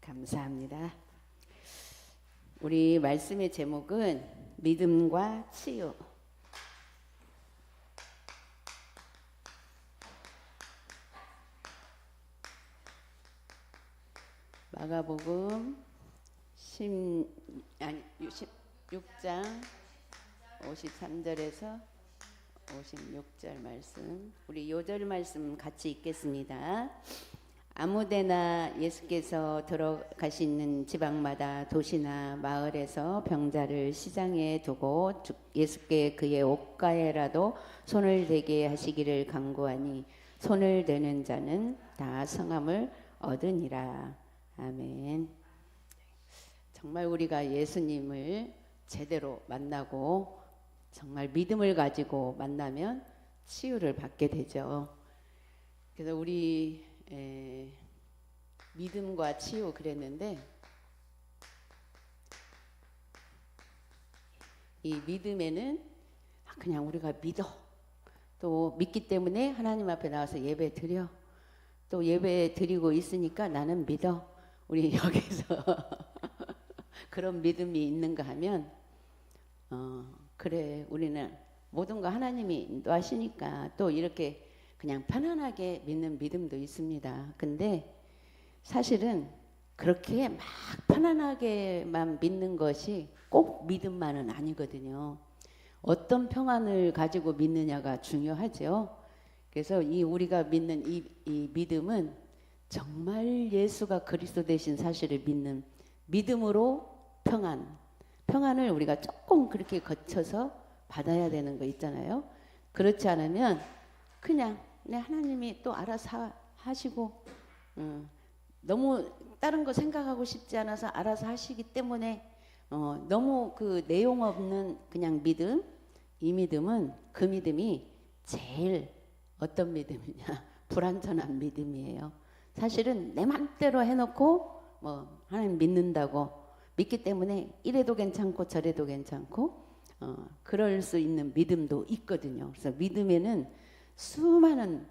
감사합니다. 우리 말씀의 제목은 믿음과 치유. 마가복음 16장 53절에서 56절 말씀, 우리 요절 말씀 같이 읽겠습니다. 아무데나 예수께서 들어가시는 지방마다 도시나 마을에서 병자를 시장에 두고 예수께 그의 옷가에라도 손을 대게 하시기를 간구하니 손을 대는 자는 다 성함을 얻으니라. 아멘. 정말 우리가 예수님을 제대로 만나고 정말 믿음을 가지고 만나면 치유를 받게 되죠. 그래서 우리 믿음과 치유 그랬는데, 이 믿음에는 그냥 우리가 믿어, 또 믿기 때문에 하나님 앞에 나와서 예배 드려, 또 예배 드리고 있으니까 나는 믿어. 우리 여기서 그런 믿음이 있는가 하면 그래, 우리는 모든 거 하나님이 인도하시니까 또 이렇게 그냥 편안하게 믿는 믿음도 있습니다. 근데 사실은 그렇게 막 편안하게만 믿는 것이 꼭 믿음만은 아니거든요. 어떤 평안을 가지고 믿느냐가 중요하죠. 그래서 우리가 믿는 이 믿음은 정말 예수가 그리스도 되신 사실을 믿는 믿음으로 평안을 우리가 조금 그렇게 거쳐서 받아야 되는 거 있잖아요. 그렇지 않으면 그냥 하나님이 또 알아서 하시고, 너무 다른 거 생각하고 싶지 않아서 알아서 하시기 때문에 너무 그 내용 없는 그냥 믿음, 이 믿음은 그 믿음이 제일 어떤 믿음이냐, 불완전한 믿음이에요. 사실은 내 맘대로 해놓고 하나님 믿는다고 믿기 때문에 이래도 괜찮고 저래도 괜찮고 그럴 수 있는 믿음도 있거든요. 그래서 믿음에는 수많은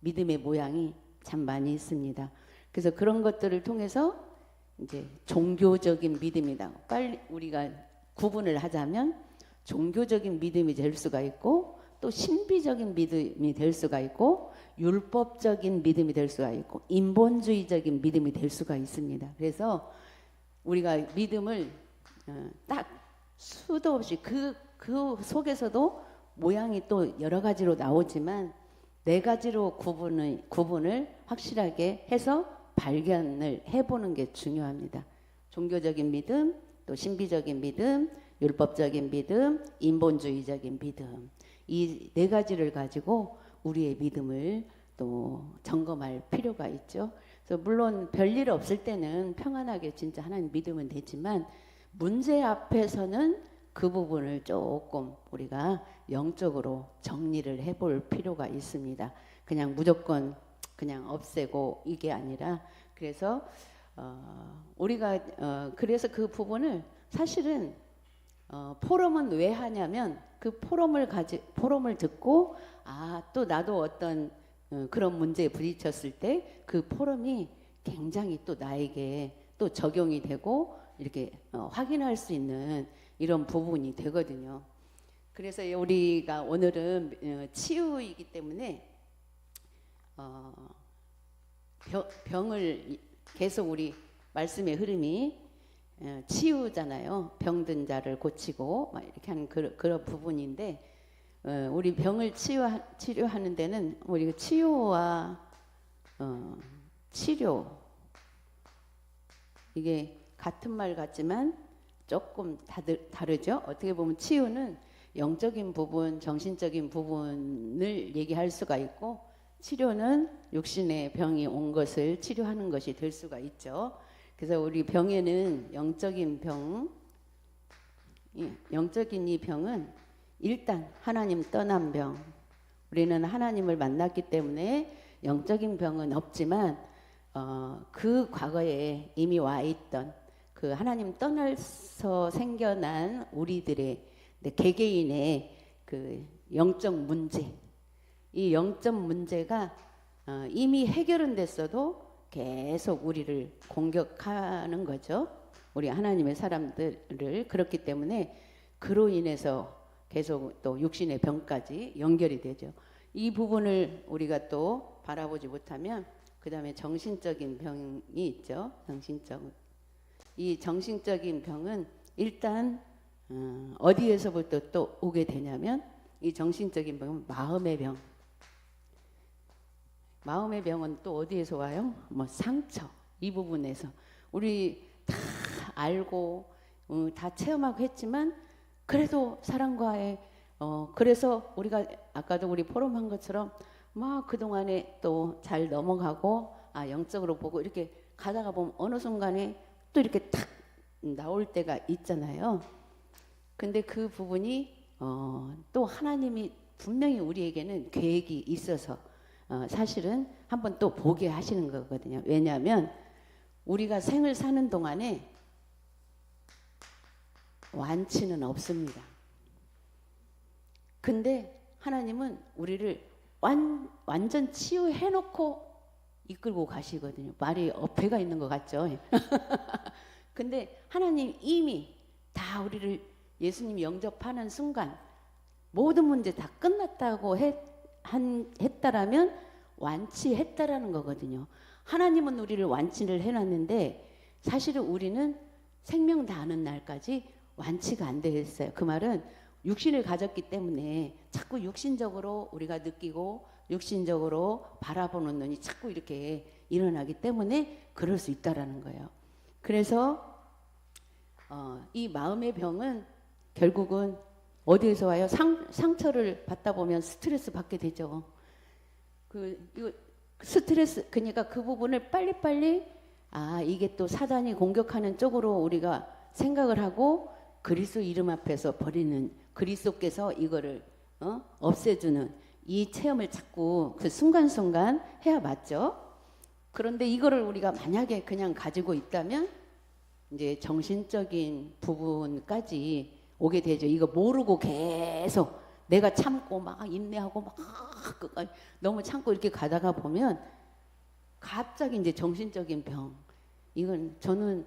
믿음의 모양이 참 많이 있습니다. 그래서 그런 것들을 통해서 이제 종교적인 믿음이다. 빨리 우리가 구분을 하자면 종교적인 믿음이 될 수가 있고, 또 신비적인 믿음이 될 수가 있고, 율법적인 믿음이 될 수가 있고, 인본주의적인 믿음이 될 수가 있습니다. 그래서 우리가 믿음을 딱 수도 없이 그 속에서도 모양이 또 여러 가지로 나오지만 네 가지로 구분을 확실하게 해서 발견을 해보는 게 중요합니다. 종교적인 믿음, 또 신비적인 믿음, 율법적인 믿음, 인본주의적인 믿음, 이 네 가지를 가지고 우리의 믿음을 또 점검할 필요가 있죠. 그래서 물론 별일 없을 때는 평안하게 진짜 하나님 믿으면 되지만, 문제 앞에서는 그 부분을 조금 우리가 영적으로 정리를 해볼 필요가 있습니다. 그냥 무조건 그냥 없애고 이게 아니라, 그래서 우리가 그래서 그 부분을 사실은 포럼은 왜 하냐면, 그 포럼을 듣고 또 나도 어떤 그런 문제에 부딪혔을 때 그 포럼이 굉장히 또 나에게 또 적용이 되고 이렇게 확인할 수 있는 이런 부분이 되거든요. 그래서 우리가 오늘은 치유이기 때문에 병을 계속 우리 말씀의 흐름이 치유잖아요. 병든 자를 고치고 막 이렇게 하는 그런 부분인데, 우리 병을 치료하는 데는 우리가 치유와 치료, 이게 같은 말 같지만 조금 다르죠. 어떻게 보면 치유는 영적인 부분, 정신적인 부분을 얘기할 수가 있고, 치료는 육신의 병이 온 것을 치료하는 것이 될 수가 있죠. 그래서 우리 병에는 영적인 이 병은 일단 하나님 떠난 병, 우리는 하나님을 만났기 때문에 영적인 병은 없지만 그 과거에 이미 와 있던 그 하나님 떠나서 생겨난 우리들의 개개인의 그 영적 문제, 이 영적 문제가 이미 해결은 됐어도 계속 우리를 공격하는 거죠. 우리 하나님의 사람들을. 그렇기 때문에 그로 인해서 계속 또 육신의 병까지 연결이 되죠. 이 부분을 우리가 또 바라보지 못하면 그 다음에 정신적인 병이 있죠. 이 정신적인 병은 일단 어디에서부터 또 오게 되냐면 이 정신적인 병은 마음의 병. 마음의 병은 또 어디에서 와요? 뭐 상처 이 부분에서 우리 다 알고 다 체험하고 했지만 그래도 사람과의 그래서 우리가 아까도 우리 포럼한 것처럼 막 그동안에 또 잘 넘어가고 영적으로 보고 이렇게 가다가 보면 어느 순간에 또 이렇게 탁 나올 때가 있잖아요. 근데 그 부분이 또 하나님이 분명히 우리에게는 계획이 있어서 사실은 한번 또 보게 하시는 거거든요. 왜냐하면 우리가 생을 사는 동안에 완치는 없습니다. 근데 하나님은 우리를 완전 치유해놓고 이끌고 가시거든요. 말이 어폐가 있는 것 같죠? 근데 하나님 이미 다 우리를 예수님 영접하는 순간 모든 문제 다 끝났다고 했다라면 완치했다라는 거거든요. 하나님은 우리를 완치를 해놨는데 사실은 우리는 생명 다하는 날까지 완치가 안 되었어요. 그 말은 육신을 가졌기 때문에 자꾸 육신적으로 우리가 느끼고 육신적으로 바라보는 눈이 자꾸 이렇게 일어나기 때문에 그럴 수 있다라는 거예요. 그래서 이 마음의 병은 결국은 어디에서 와요? 상처를 받다 보면 스트레스 받게 되죠. 이거 스트레스, 그러니까 그 부분을 빨리빨리 이게 또 사단이 공격하는 쪽으로 우리가 생각을 하고 그리스도 이름 앞에서 버리는, 그리스도께서 이거를 없애주는 이 체험을 자꾸 그 순간순간 해야 맞죠. 그런데 이거를 우리가 만약에 그냥 가지고 있다면 이제 정신적인 부분까지 오게 되죠. 이거 모르고 계속 내가 참고 막 인내하고 막 너무 참고 이렇게 가다가 보면 갑자기 이제 정신적인 병. 이건 저는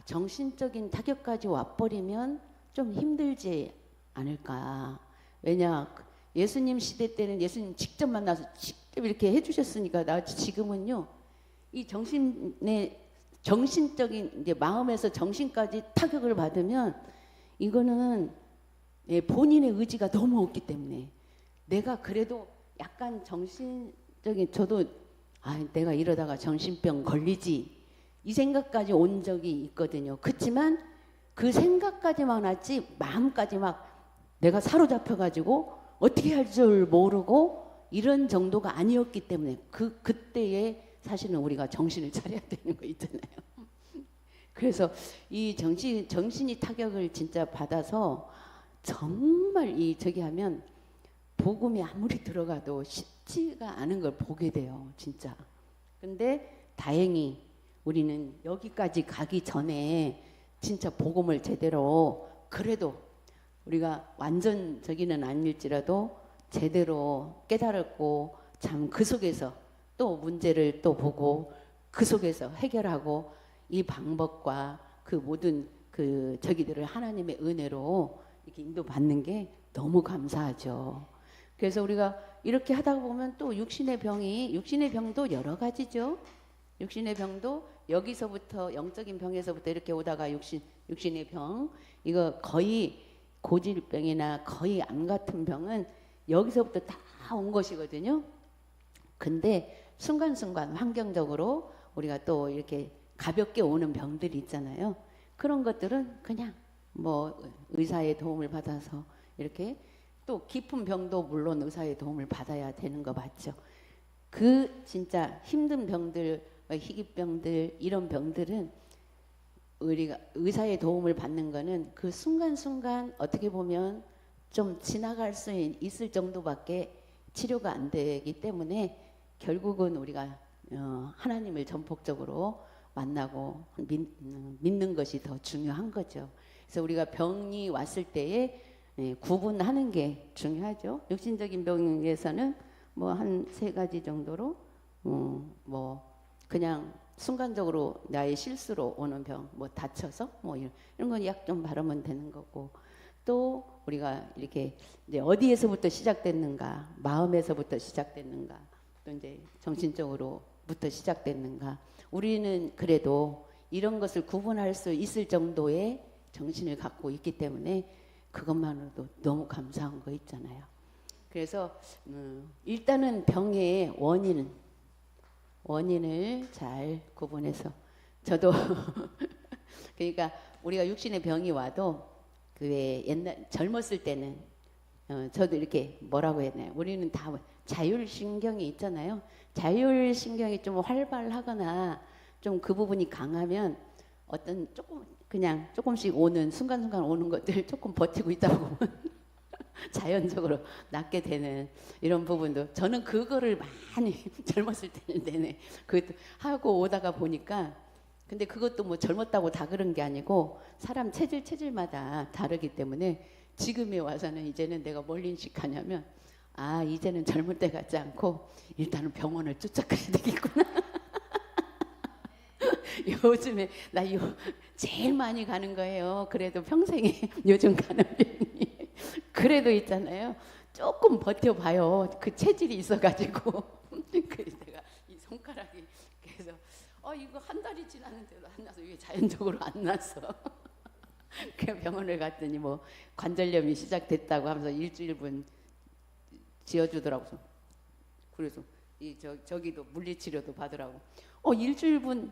정신적인 타격까지 와버리면 좀 힘들지 않을까. 왜냐 예수님 시대 때는 예수님 직접 만나서 직접 이렇게 해주셨으니까 나 지금은요 이 정신적인 이제 마음에서 정신까지 타격을 받으면 이거는 본인의 의지가 너무 없기 때문에 내가 그래도 약간 정신적인 저도 내가 이러다가 정신병 걸리지 이 생각까지 온 적이 있거든요. 그렇지만 그 생각까지만 왔지 마음까지 막 내가 사로잡혀 가지고 어떻게 할 줄 모르고 이런 정도가 아니었기 때문에 그때에 사실은 우리가 정신을 차려야 되는 거 있잖아요. 그래서 이 정신이 타격을 진짜 받아서 정말 저기 하면 복음이 아무리 들어가도 쉽지가 않은 걸 보게 돼요, 진짜. 근데 다행히 우리는 여기까지 가기 전에 진짜 복음을 제대로 그래도 우리가 완전 저기는 아닐지라도 제대로 깨달았고 참 그 속에서 또 문제를 또 보고 그 속에서 해결하고 이 방법과 그 모든 그 저기들을 하나님의 은혜로 이렇게 인도받는 게 너무 감사하죠. 그래서 우리가 이렇게 하다 보면 또 육신의 병도 여러 가지죠. 육신의 병도 여기서부터 영적인 병에서부터 이렇게 오다가 육신의 병 이거 거의 고질병이나 거의 암 같은 병은 여기서부터 다 온 것이거든요. 근데 순간순간 환경적으로 우리가 또 이렇게 가볍게 오는 병들이 있잖아요. 그런 것들은 그냥 뭐 의사의 도움을 받아서 이렇게 또 깊은 병도 물론 의사의 도움을 받아야 되는 거 맞죠. 그 진짜 힘든 병들, 희귀병들 이런 병들은 우리가 의사의 도움을 받는 거는 그 순간순간 어떻게 보면 좀 지나갈 수 있을 정도밖에 치료가 안 되기 때문에 결국은 우리가 하나님을 전폭적으로 만나고 믿는 것이 더 중요한 거죠. 그래서 우리가 병이 왔을 때에 구분하는 게 중요하죠. 육신적인 병에서는 뭐 한 3가지 정도로 뭐 그냥 순간적으로 나의 실수로 오는 병, 뭐 다쳐서 뭐 이런 건 약 좀 바르면 되는 거고, 또 우리가 이렇게 이제 어디에서부터 시작됐는가, 마음에서부터 시작됐는가, 또 이제 정신적으로부터 시작됐는가. 우리는 그래도 이런 것을 구분할 수 있을 정도의 정신을 갖고 있기 때문에 그것만으로도 너무 감사한 거 있잖아요. 그래서 일단은 병의 원인을 잘 구분해서, 저도 그러니까 우리가 육신의 병이 와도 그 왜 옛날 젊었을 때는 저도 이렇게 뭐라고 해야 되나요? 우리는 다 자율신경이 있잖아요. 자율신경이 좀 활발하거나 좀 그 부분이 강하면 어떤 조금 그냥 조금씩 오는 순간순간 오는 것들 조금 버티고 있다 보면 자연적으로 낫게 되는 이런 부분도, 저는 그거를 많이 젊었을 때는 내내 그 하고 오다가 보니까, 근데 그것도 뭐 젊었다고 다 그런 게 아니고 사람 체질마다 다르기 때문에 지금에 와서는 이제는 내가 뭘 인식하냐면, 아 이제는 젊을 때 같지 않고 일단은 병원을 쫓아가야 되겠구나. 요즘에 제일 많이 가는 거예요. 그래도 평생에 요즘 가는 병이 그래도 있잖아요. 조금 버텨봐요. 그 체질이 있어가지고. 그래서 내가 이 손가락이 그래서 이거 한 달이 지났는데도 안 나서, 이게 자연적으로 안 났어. 그 병원을 갔더니 뭐 관절염이 시작됐다고 하면서 일주일분 지어주더라고. 그래서 저기도 물리치료도 받으라고. 일주일분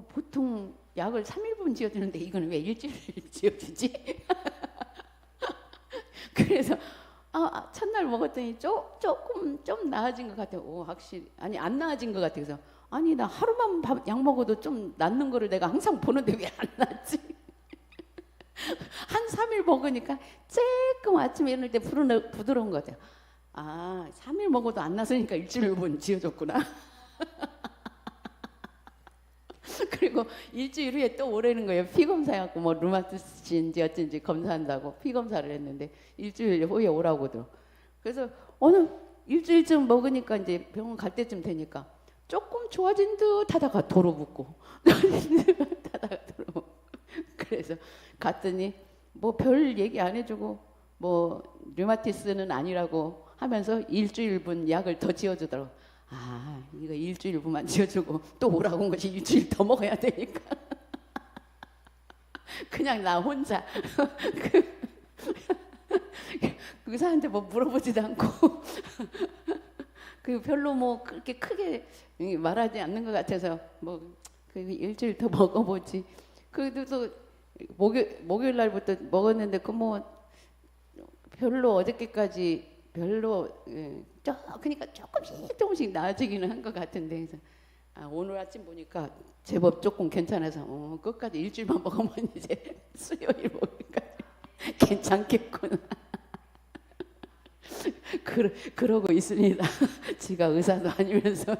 보통 약을 3일분 지어주는데 이거는 왜 일주일 지어주지? 그래서 첫날 먹었더니 조금 좀 나아진 것 같아요. 확실히 아니 안 나아진 것 같아요. 그래서 아니 나 하루만 약 먹어도 좀 낫는 거를 내가 항상 보는데 왜 안 낫지? 한 3일 먹으니까 조금 아침에 일어날 때 부드러운 것 같아요. 3일 먹어도 안 나서니까 일주일분 지어줬구나. 그리고 일주일 후에 또 오라는 거예요. 피 검사해갖고 뭐 루마티스인지 어쩐지 검사한다고 피 검사를 했는데 일주일 후에 오라고도. 그래서 어느 일주일쯤 먹으니까 이제 병원 갈 때쯤 되니까 조금 좋아진 듯 하다가 도로 붓고 하다가 도로 붓고. 그래서 갔더니 뭐 별 얘기 안 해주고 뭐 류마티스는 아니라고 하면서 일주일분 약을 더 지어주더라고. 이거 일주일분만 지어주고 또 오라고 온 것이 일주일 더 먹어야 되니까 그냥 나 혼자 그 의사한테 뭐 물어보지도 않고 그 별로 뭐 그렇게 크게 말하지 않는 것 같아서 뭐 그 일주일 더 먹어보지. 그래도 또 목요일 날부터 먹었는데 그 뭐 별로 어저께까지 별로 그러니까 조금씩 나아지기는 한 것 같은데, 그래서 오늘 아침 보니까 제법 조금 괜찮아서 끝까지 일주일만 먹으면 이제 수요일 먹으니까 괜찮겠구나. 그러고 있습니다. 지가 의사도 아니면서.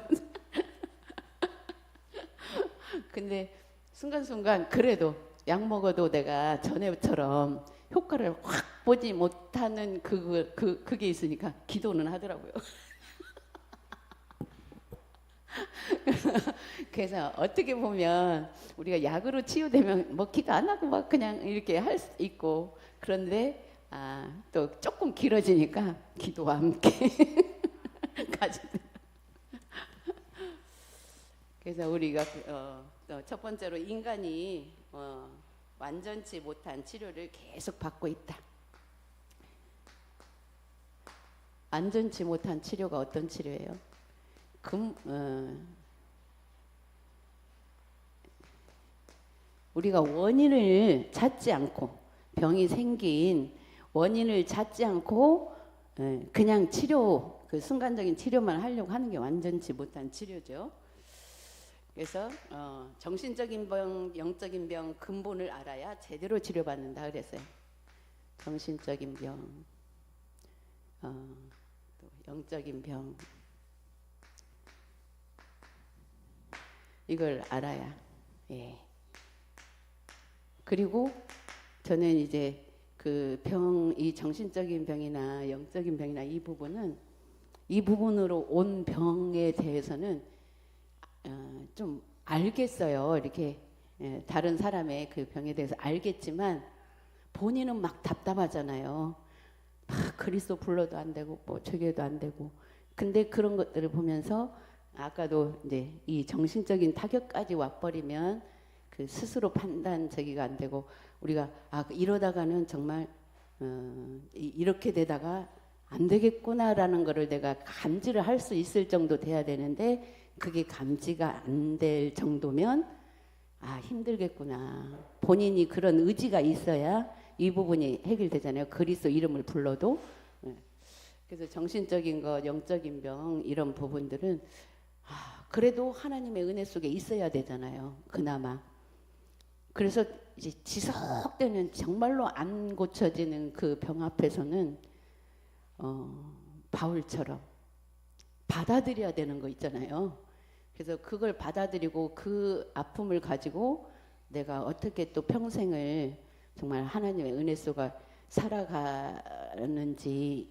근데 순간순간 그래도 약 먹어도 내가 전에처럼 효과를 확 보지 못하는 그게 있으니까 기도는 하더라고요. 그래서 어떻게 보면 우리가 약으로 치유되면 뭐 기도 안 하고 막 그냥 이렇게 할 수 있고, 그런데 또 조금 길어지니까 기도와 함께 가지. 그래서 우리가 첫 번째로 인간이 완전치 못한 치료를 계속 받고 있다. 완전치 못한 치료가 어떤 치료예요? 우리가 원인을 찾지 않고, 병이 생긴 원인을 찾지 않고 그냥 치료, 그 순간적인 치료만 하려고 하는 게 완전치 못한 치료죠. 그래서 정신적인 병, 영적인 병 근본을 알아야 제대로 치료받는다 그랬어요. 정신적인 병, 또 영적인 병, 이걸 알아야. 그리고 저는 이제 그 병, 이 정신적인 병이나 영적인 병이나 이 부분으로 온 병에 대해서는 좀 알겠어요. 이렇게 다른 사람의 그 병에 대해서 알겠지만 본인은 막 답답하잖아요. 막 그리스도 불러도 안 되고 뭐 저게도 안 되고. 근데 그런 것들을 보면서 아까도 이제 이 정신적인 타격까지 와버리면 그 스스로 판단 저기가 안 되고 우리가 이러다가는 정말 이렇게 되다가 안 되겠구나라는 거를 내가 감지를 할 수 있을 정도 돼야 되는데 그게 감지가 안 될 정도면 힘들겠구나. 본인이 그런 의지가 있어야 이 부분이 해결되잖아요. 그리스도 이름을 불러도. 그래서 정신적인 것, 영적인 병 이런 부분들은 그래도 하나님의 은혜 속에 있어야 되잖아요. 그나마. 그래서 이제 지속되는 정말로 안 고쳐지는 그 병 앞에서는 바울처럼 받아들여야 되는 거 있잖아요. 그래서 그걸 받아들이고 그 아픔을 가지고 내가 어떻게 또 평생을 정말 하나님의 은혜 속에 살아가는지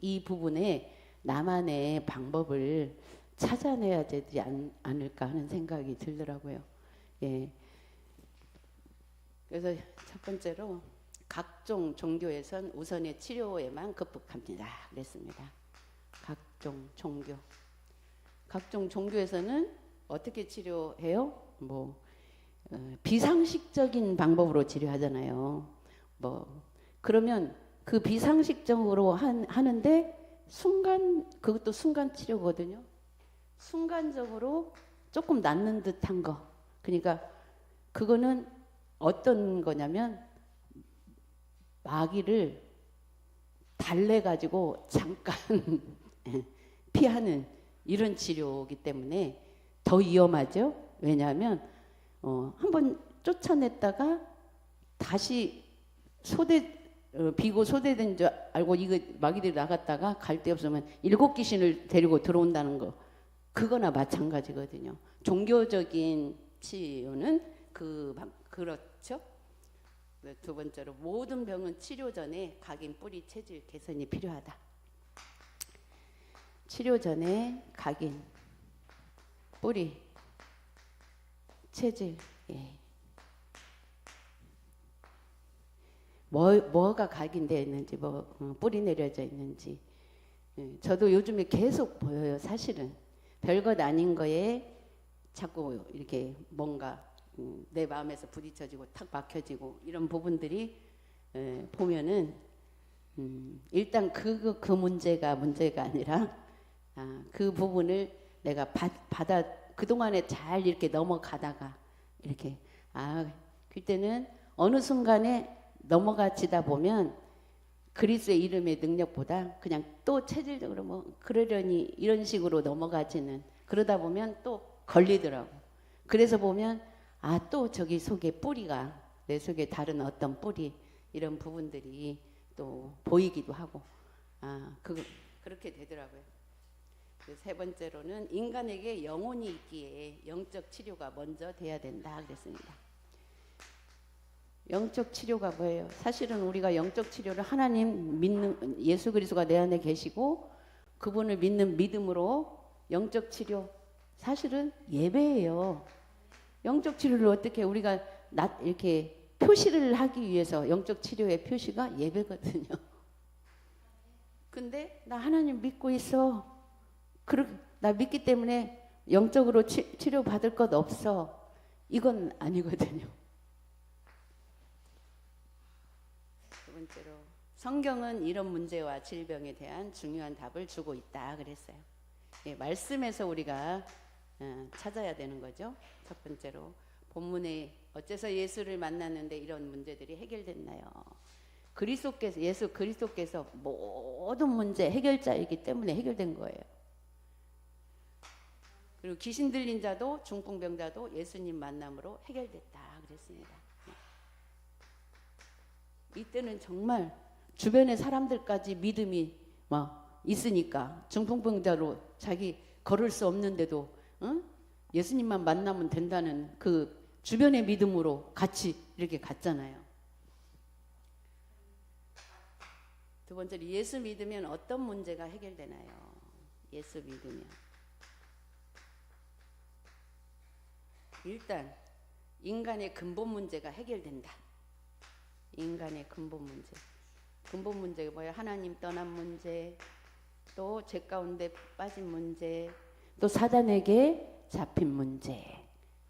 이 부분에 나만의 방법을 찾아내야 되지 않을까 하는 생각이 들더라고요. 예. 그래서 첫 번째로 각종 종교에선 우선의 치료에만 극복합니다. 그랬습니다. 각종 종교. 각종 종교에서는 어떻게 치료해요? 비상식적인 방법으로 치료하잖아요. 그러면 그 비상식적으로 하는데 그것도 순간 치료거든요. 순간적으로 조금 낫는 듯한 거. 그러니까 그거는 어떤 거냐면 마귀를 달래가지고 잠깐 피하는 이런 치료이기 때문에 더 위험하죠. 왜냐하면 한번 쫓아냈다가 다시 비고 소대된 줄 알고 이거 마귀들이 나갔다가 갈 데 없으면 7 귀신을 데리고 들어온다는 거 그거나 마찬가지거든요. 종교적인 치료는 그렇죠. 두 번째로 모든 병은 치료 전에 각인 뿌리 체질 개선이 필요하다. 치료 전에 각인 뿌리 체질 뭐가 각인되어 있는지 뿌리 내려져 있는지 저도 요즘에 계속 보여요. 사실은 별것 아닌 거에 자꾸 이렇게 뭔가 내 마음에서 부딪혀지고 탁 막혀지고 이런 부분들이 보면은 일단 그 문제가 아니라 그 부분을 내가 받아 그동안에 잘 이렇게 넘어가다가 이렇게 그때는 어느 순간에 넘어가지다 보면 그리스도의 이름의 능력보다 그냥 또 체질적으로 그러려니 이런 식으로 넘어가지는 그러다 보면 또 걸리더라고. 그래서 보면 또 저기 속에 뿌리가 내 속에 다른 어떤 뿌리 이런 부분들이 또 보이기도 하고 그렇게 되더라고요. 세 번째로는 인간에게 영혼이 있기에 영적 치료가 먼저 돼야 된다 그랬습니다. 영적 치료가 뭐예요? 사실은 우리가 영적 치료를 하나님 믿는 예수 그리스도가 내 안에 계시고 그분을 믿는 믿음으로 영적 치료 사실은 예배예요. 영적 치료를 어떻게 우리가 이렇게 표시를 하기 위해서 영적 치료의 표시가 예배거든요. 근데 나 하나님 믿고 있어. 나 믿기 때문에 영적으로 치료 받을 것 없어. 이건 아니거든요. 두 번째로 성경은 이런 문제와 질병에 대한 중요한 답을 주고 있다 그랬어요. 말씀에서 우리가 찾아야 되는 거죠. 첫 번째로 본문에 어째서 예수를 만났는데 이런 문제들이 해결됐나요? 예수 그리스도께서 모든 문제 해결자이기 때문에 해결된 거예요. 그리고 귀신 들린 자도 중풍병자도 예수님 만남으로 해결됐다 그랬습니다. 이때는 정말 주변의 사람들까지 믿음이 있으니까 중풍병자로 자기 걸을 수 없는데도 예수님만 만나면 된다는 그 주변의 믿음으로 같이 이렇게 갔잖아요. 두 번째로 예수 믿으면 어떤 문제가 해결되나요? 예수 믿으면 일단 인간의 근본 문제가 해결된다. 인간의 근본 문제. 근본 문제가 뭐야? 하나님 떠난 문제, 또 죄 가운데 빠진 문제, 또 사단에게 잡힌 문제.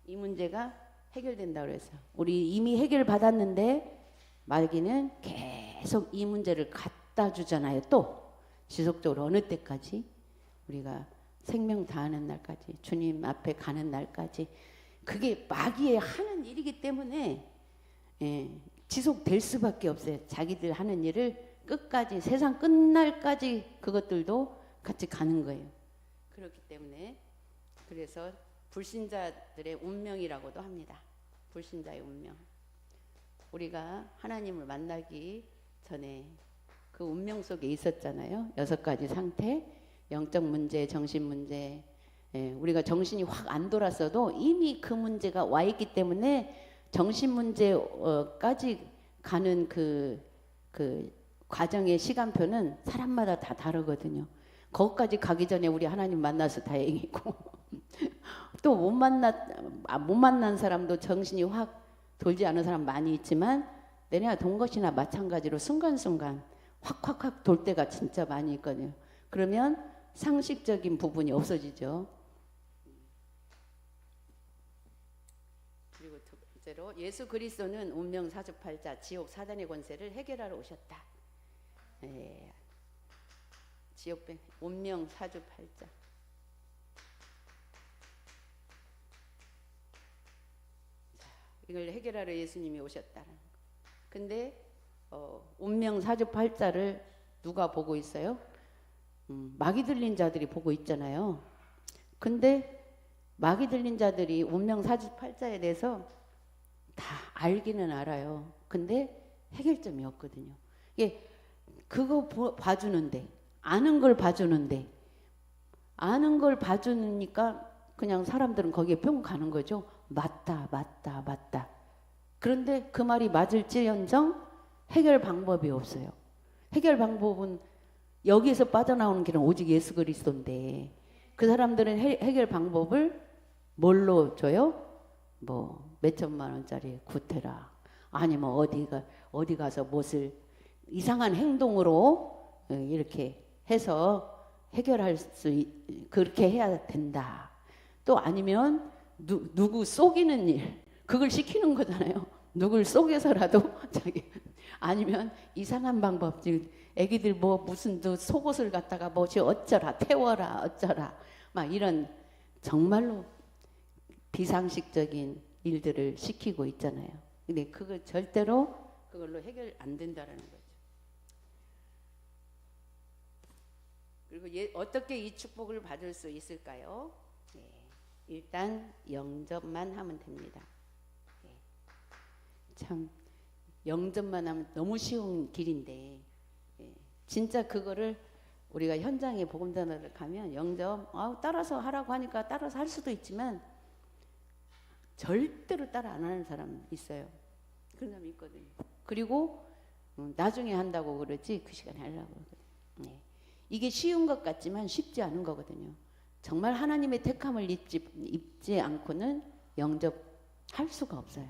이 문제가 해결된다고 그래서 우리 이미 해결 받았는데 마귀는 계속 이 문제를 갖다 주잖아요. 또 지속적으로 어느 때까지? 우리가 생명 다하는 날까지, 주님 앞에 가는 날까지. 그게 마귀의 하는 일이기 때문에 지속될 수밖에 없어요. 자기들 하는 일을 끝까지, 세상 끝날까지 그것들도 같이 가는 거예요. 그렇기 때문에 그래서 불신자들의 운명이라고도 합니다. 불신자의 운명. 우리가 하나님을 만나기 전에 그 운명 속에 있었잖아요. 6가지 상태, 영적 문제, 정신 문제. 우리가 정신이 확 안 돌았어도 이미 그 문제가 와 있기 때문에 정신 문제까지 가는 그 과정의 시간표는 사람마다 다 다르거든요. 거기까지 가기 전에 우리 하나님 만나서 다행이고 또 못 만난 사람도 정신이 확 돌지 않은 사람 많이 있지만 내가 돈 것이나 마찬가지로 순간순간 확 돌 때가 진짜 많이 있거든요. 그러면 상식적인 부분이 없어지죠. 그리고 두 번째로 예수 그리스도는 운명 사주팔자 지옥 사단의 권세를 해결하러 오셨다. 지옥 운명 사주팔자. 이걸 해결하러 예수님이 오셨다는 거. 근데 운명 사주팔자를 누가 보고 있어요? 마귀 들린 자들이 보고 있잖아요. 근데 마귀 들린 자들이 운명 사주팔자에 대해서 다 알기는 알아요. 근데 해결점이 없거든요. 이게 그거 봐주는데, 아는 걸 봐주는데, 아는 걸 봐주니까 그냥 사람들은 거기에 뿅 가는 거죠. 맞다. 그런데 그 말이 맞을지언정 해결 방법이 없어요. 해결 방법은 여기에서 빠져나오는 길은 오직 예수 그리스도인데 그 사람들은 해결 방법을 뭘로 줘요? 뭐 몇천만 원짜리 구태라, 아니면 어디 가서 무엇을 이상한 행동으로 이렇게 해서 해결할 그렇게 해야 된다. 또 아니면 누구 속이는 일, 그걸 시키는 거잖아요. 누굴 속여서라도 자기, 아니면 이상한 방법, 애기들 뭐 무슨 속옷을 갖다가 뭐지 어쩌라, 태워라, 어쩌라, 막 이런 정말로 비상식적인 일들을 시키고 있잖아요. 근데 그거 절대로 그걸로 해결 안 된다라는 거죠. 그리고 어떻게 이 축복을 받을 수 있을까요? 일단 영접만 하면 됩니다. 참 영접만 하면 너무 쉬운 길인데 진짜 그거를 우리가 현장에 복음전화를 가면 영접 따라서 하라고 하니까 따라서 할 수도 있지만 절대로 따라 안 하는 사람 있어요. 그런 사람이 있거든요. 그리고 나중에 한다고 그러지 그 시간에 하려고 그러거든요. 이게 쉬운 것 같지만 쉽지 않은 거거든요. 정말 하나님의 택함을 입지 않고는 영접할 수가 없어요.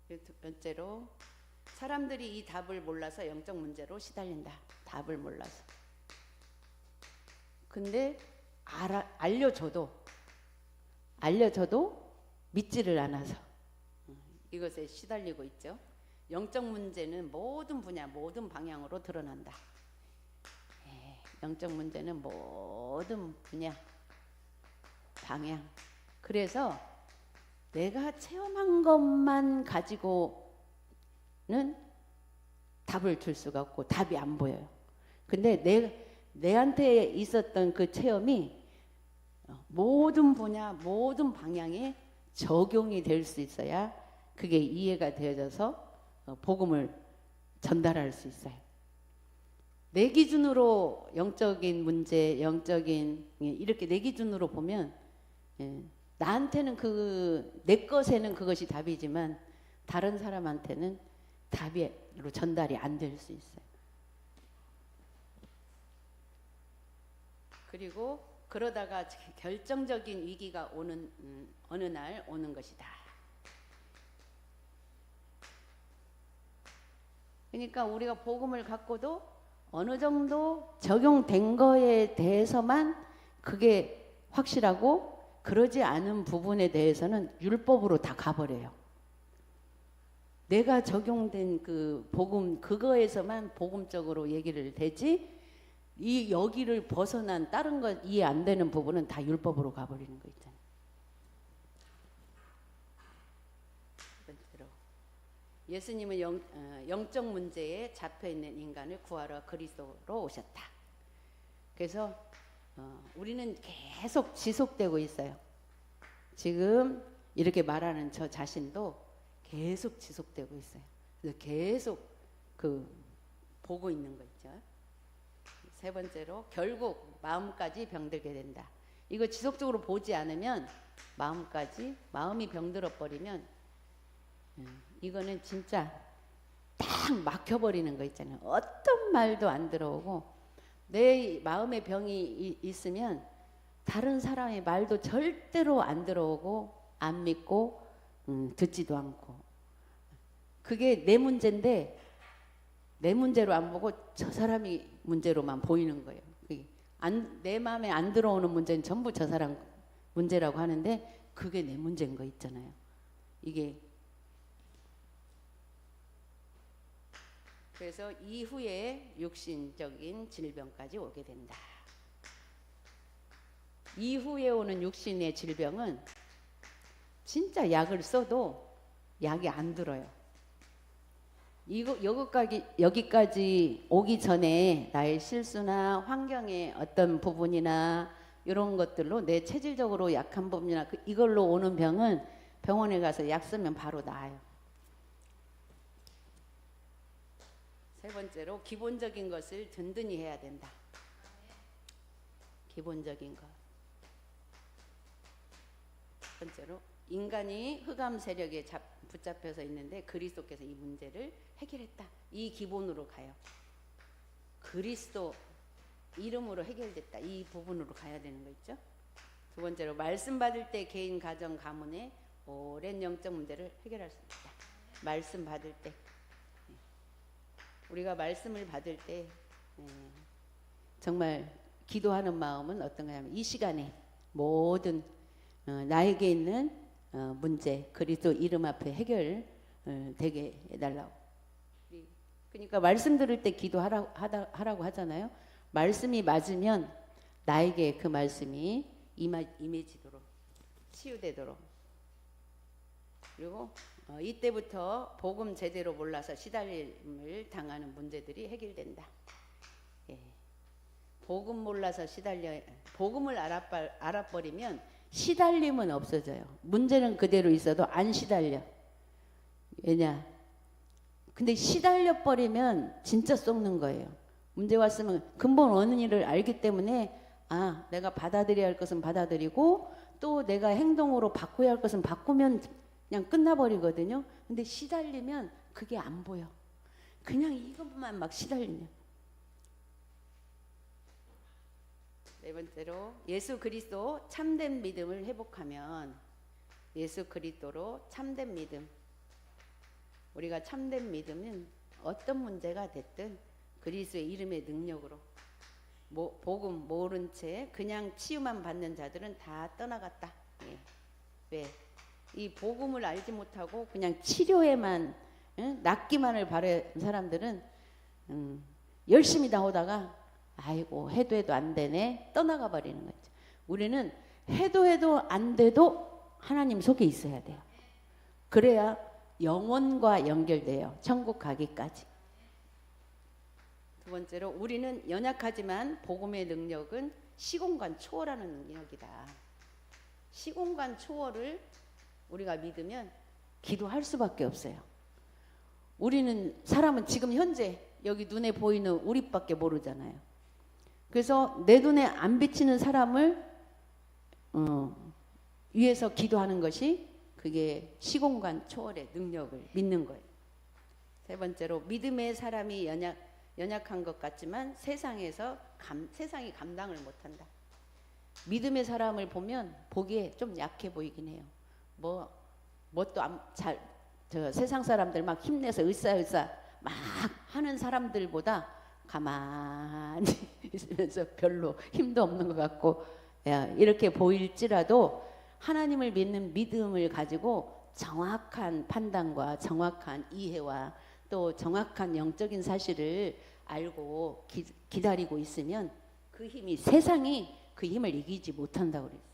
두 번째로 사람들이 이 답을 몰라서 영적 문제로 시달린다. 답을 몰라서. 근데 알려줘도 믿지를 않아서 이것에 시달리고 있죠. 영적 문제는 모든 분야, 모든 방향으로 드러난다. 영적 문제는 모든 분야, 방향. 그래서 내가 체험한 것만 가지고는 답을 줄 수가 없고 답이 안 보여요. 근데 내한테 있었던 그 체험이 모든 분야, 모든 방향에 적용이 될 수 있어야 그게 이해가 되어져서 복음을 전달할 수 있어요. 내 기준으로 영적인 문제, 영적인 이렇게 내 기준으로 보면 나한테는 내 것에는 그것이 답이지만 다른 사람한테는 답으로 전달이 안 될 수 있어요. 그리고 그러다가 결정적인 위기가 오는 어느 날 오는 것이다. 그러니까 우리가 복음을 갖고도 어느 정도 적용된 거에 대해서만 그게 확실하고, 그러지 않은 부분에 대해서는 율법으로 다 가버려요. 내가 적용된 그 복음, 그거에서만 복음적으로 얘기를 되지, 이 여기를 벗어난 다른 것 이해 안 되는 부분은 다 율법으로 가버리는 거 있잖아요. 예수님은 영적 문제에 잡혀있는 인간을 구하러 그리스도로 오셨다. 그래서 우리는 계속 지속되고 있어요. 지금 이렇게 말하는 저 자신도 계속 지속되고 있어요. 그래서 계속 보고 있는 거 있죠. 세 번째로, 결국 마음까지 병들게 된다. 이거 지속적으로 보지 않으면 마음이 병들어 버리면 이거는 진짜 딱 막혀버리는 거 있잖아요. 어떤 말도 안 들어오고, 내 마음에 병이 있으면 다른 사람의 말도 절대로 안 들어오고, 안 믿고, 듣지도 않고. 그게 내 문제인데 내 문제로 안 보고 저 사람이 문제로만 보이는 거예요. 내 마음에 안 들어오는 문제는 전부 저 사람 문제라고 하는데, 그게 내 문제인 거 있잖아요. 이게 그래서 이후에 육신적인 질병까지 오게 된다. 이후에 오는 육신의 질병은 진짜 약을 써도 약이 안 들어요. 여기까지 오기 전에 나의 실수나 환경의 어떤 부분이나 이런 것들로 내 체질적으로 약한 부분이나 이걸로 오는 병은 병원에 가서 약 쓰면 바로 나아요. 세 번째로, 기본적인 것을 든든히 해야 된다. 기본적인 것. 첫 번째로, 인간이 흑암 세력에 붙잡혀서 있는데 그리스도께서 이 문제를 해결했다. 이 기본으로 가요. 그리스도 이름으로 해결됐다. 이 부분으로 가야 되는 거 있죠. 두 번째로, 말씀 받을 때 개인, 가정, 가문의 오랜 영적 문제를 해결할 수 있다. 말씀 받을 때, 우리가 말씀을 받을 때 정말 기도하는 마음은 어떤 거냐면, 이 시간에 모든 나에게 있는 문제 그리스도 이름 앞에 해결되게 해달라고. 그러니까 말씀 들을 때 기도하라고 하잖아요. 말씀이 맞으면 나에게 그 말씀이 임해지도록, 치유되도록. 그리고 이때부터 복음 제대로 몰라서 시달림을 당하는 문제들이 해결된다. 예. 복음 몰라서 복음을 알아버리면 시달림은 없어져요. 문제는 그대로 있어도 안 시달려. 왜냐? 근데 시달려 버리면 진짜 썩는 거예요. 문제 왔으면 근본 원인을 알기 때문에 내가 받아들여야 할 것은 받아들이고, 또 내가 행동으로 바꿔야 할 것은 바꾸면 그냥 끝나버리거든요. 근데 시달리면 그게 안 보여. 그냥 이것만 막 시달리냐. 네 번째로, 예수 그리스도 참된 믿음을 회복하면, 예수 그리스도로 참된 믿음, 우리가 참된 믿음은 어떤 문제가 됐든 그리스도의 이름의 능력으로, 복음 모른 채 그냥 치유만 받는 자들은 다 떠나갔다. 예. 왜? 이 복음을 알지 못하고 그냥 치료에만 낫기만을 바라는 사람들은 열심히 나오다가 아이고 해도 안 되네 떠나가 버리는 거죠. 우리는 해도 안 돼도 하나님 속에 있어야 돼요. 그래야 영혼과 연결돼요. 천국 가기까지. 두 번째로, 우리는 연약하지만 복음의 능력은 시공간 초월하는 능력이다. 시공간 초월을 우리가 믿으면 기도할 수밖에 없어요. 사람은 지금 현재 여기 눈에 보이는 우리밖에 모르잖아요. 그래서 내 눈에 안 비치는 사람을 위해서 기도하는 것이, 그게 시공간 초월의 능력을 믿는 거예요. 세 번째로, 믿음의 사람이 연약한 것 같지만 세상이 감당을 못한다. 믿음의 사람을 보면 보기에 좀 약해 보이긴 해요. 저 세상 사람들 막 힘내서 으쌰으쌰 막 하는 사람들보다 가만히 있으면서 별로 힘도 없는 것 같고, 이렇게 보일지라도 하나님을 믿는 믿음을 가지고 정확한 판단과 정확한 이해와 또 정확한 영적인 사실을 알고 기다리고 있으면 그 힘이, 세상이 그 힘을 이기지 못한다고 그랬어요.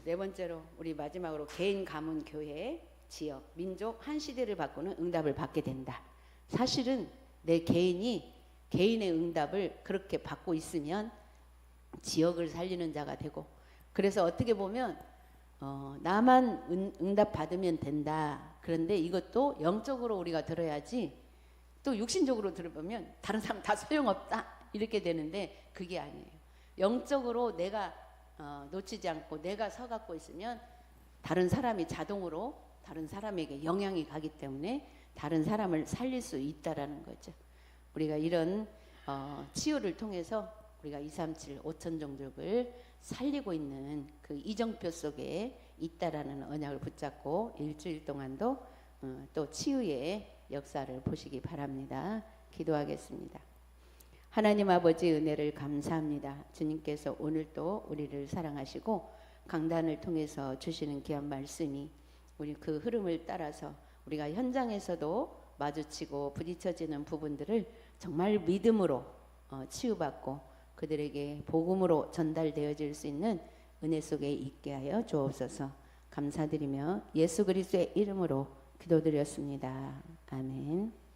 네 번째로, 우리 마지막으로 개인, 가문, 교회, 지역, 민족, 한 시대를 바꾸는 응답을 받게 된다. 사실은 내 개인의 응답을 그렇게 받고 있으면 지역을 살리는 자가 되고, 그래서 어떻게 보면 나만 응답 받으면 된다. 그런데 이것도 영적으로 우리가 들어야지, 또 육신적으로 들어보면 다른 사람 다 소용없다 이렇게 되는데, 그게 아니에요. 영적으로 내가 놓치지 않고 내가 서갖고 있으면 다른 사람이 자동으로 다른 사람에게 영향이 가기 때문에 다른 사람을 살릴 수 있다라는 거죠. 우리가 이런 치유를 통해서 우리가 237, 5천 종족을 살리고 있는 그 이정표 속에 있다라는 언약을 붙잡고 일주일 동안도 또 치유의 역사를 보시기 바랍니다. 기도하겠습니다. 하나님 아버지, 은혜를 감사합니다. 주님께서 오늘 또 우리를 사랑하시고 강단을 통해서 주시는 귀한 말씀이, 우리 그 흐름을 따라서 우리가 현장에서도 마주치고 부딪혀지는 부분들을 정말 믿음으로 치유받고 그들에게 복음으로 전달되어질 수 있는 은혜 속에 있게 하여 주옵소서. 감사드리며 예수 그리스도의 이름으로 기도드렸습니다. 아멘.